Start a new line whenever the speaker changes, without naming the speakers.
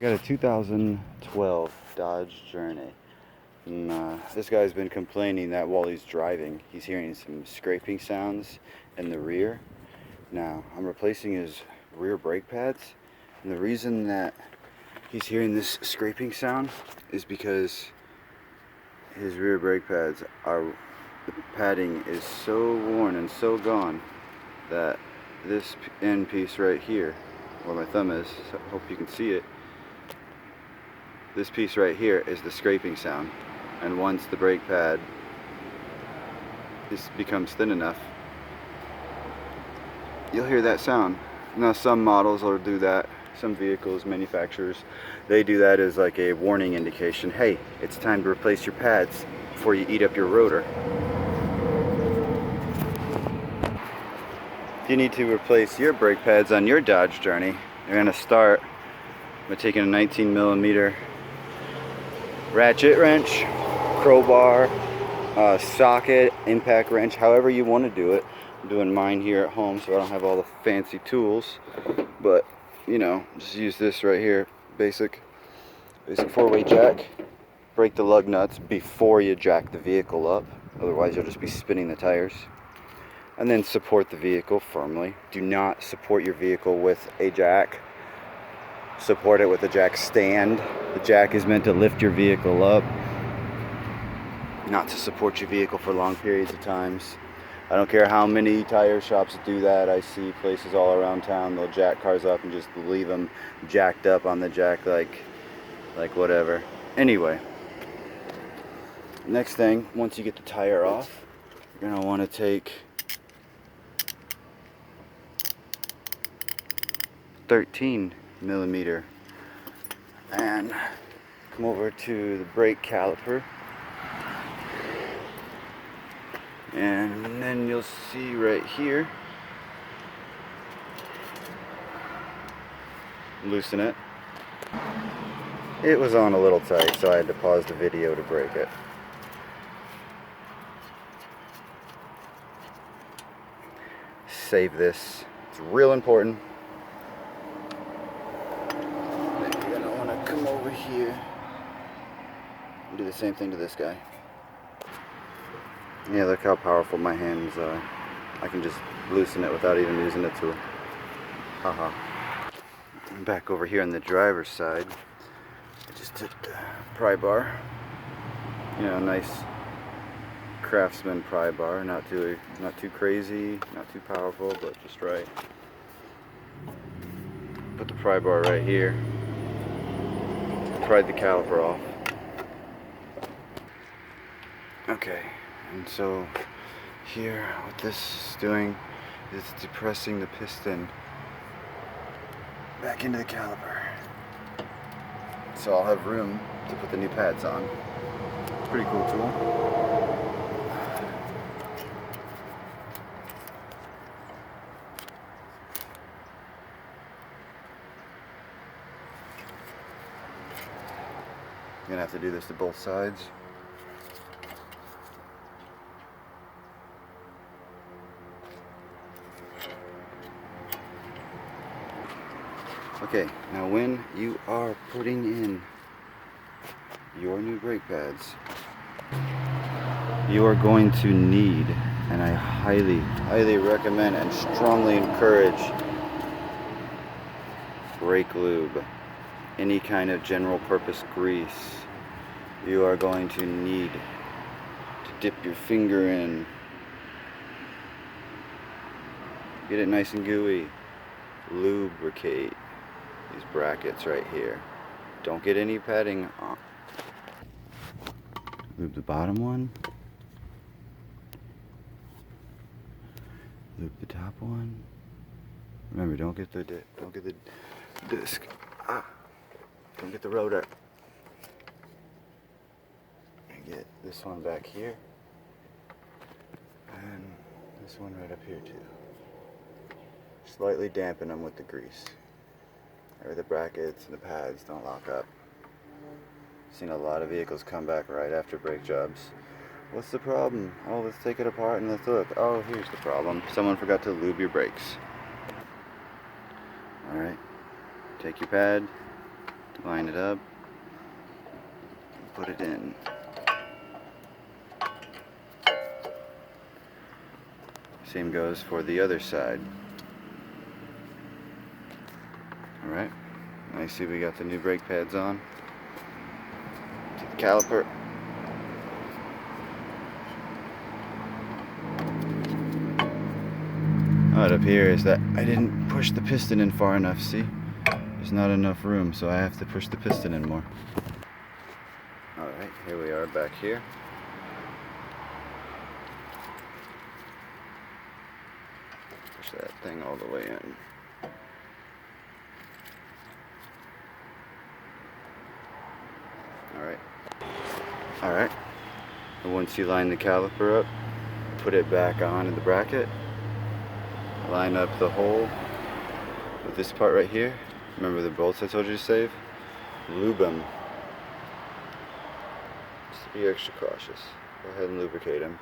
Got a 2012 Dodge Journey. And, this guy's been complaining that while he's driving, he's hearing some scraping sounds in the rear. Now, I'm replacing his rear brake pads, and the reason that he's hearing this scraping sound is because his rear brake pads the padding is so worn and so gone that this end piece right here, where my thumb is, so I hope you can see it, this piece right here is the scraping sound. And once the brake pad becomes thin enough, you'll hear that sound. Now some models will do that, some vehicles, manufacturers, they do that as like a warning indication. Hey, it's time to replace your pads before you eat up your rotor. If you need to replace your brake pads on your Dodge Journey, you're going to start by taking a 19mm ratchet wrench, crowbar, socket, impact wrench, however you want to do it. I'm doing mine here at home, so I don't have all the fancy tools, but you know, just use this right here, basic 4-way jack. Break the lug nuts before you jack the vehicle up, otherwise you'll just be spinning the tires. And then support the vehicle firmly. Do not support your vehicle with a jack. Support it with a jack stand. The jack is meant to lift your vehicle up, not to support your vehicle for long periods of times. I don't care how many tire shops do that. I see places all around town, they'll jack cars up and just leave them jacked up on the jack like whatever. Anyway, next thing, once you get the tire off, you're going to want to take 13mm and come over to the brake caliper, and then you'll see right here, loosen it. It was on a little tight, so I had to pause the video to break it. Save this, it's real important. Come over here and do the same thing to this guy. Yeah, look how powerful my hands are. I can just loosen it without even using a tool. Haha. Back over here on the driver's side, I just took the pry bar. You know, nice Craftsman pry bar, not too crazy, not too powerful, but just right. Put the pry bar right here. Pried the caliper off. Okay, and so here what this is doing is depressing the piston back into the caliper. So I'll have room to put the new pads on. Pretty cool tool. I'm gonna have to do this to both sides. Okay, now when you are putting in your new brake pads, you are going to need, and I highly recommend and strongly encourage, brake lube. Any kind of general purpose grease. You are going to need to dip your finger in. Get it nice and gooey. Lubricate these brackets right here. Don't get any padding on. Lube the bottom one. Lube the top one. Remember, don't get the disc. Don't get the rotor. And get this one back here. And this one right up here too. Slightly dampen them with the grease. Or the brackets and the pads don't lock up. Seen a lot of vehicles come back right after brake jobs. What's the problem? Oh, let's take it apart and let's look. Oh, here's the problem. Someone forgot to lube your brakes. Alright. Take your pad, line it up, put it in. Same goes for the other side. Alright, I see we got the new brake pads on. To the caliper. What up here is that I didn't push the piston in far enough, see? There's not enough room, so I have to push the piston in more. Alright, here we are back here. Push that thing all the way in. Alright. And once you line the caliper up, put it back on in the bracket. Line up the hole with this part right here. Remember the bolts I told you to save? Lube them. Just be extra cautious. Go ahead and lubricate them.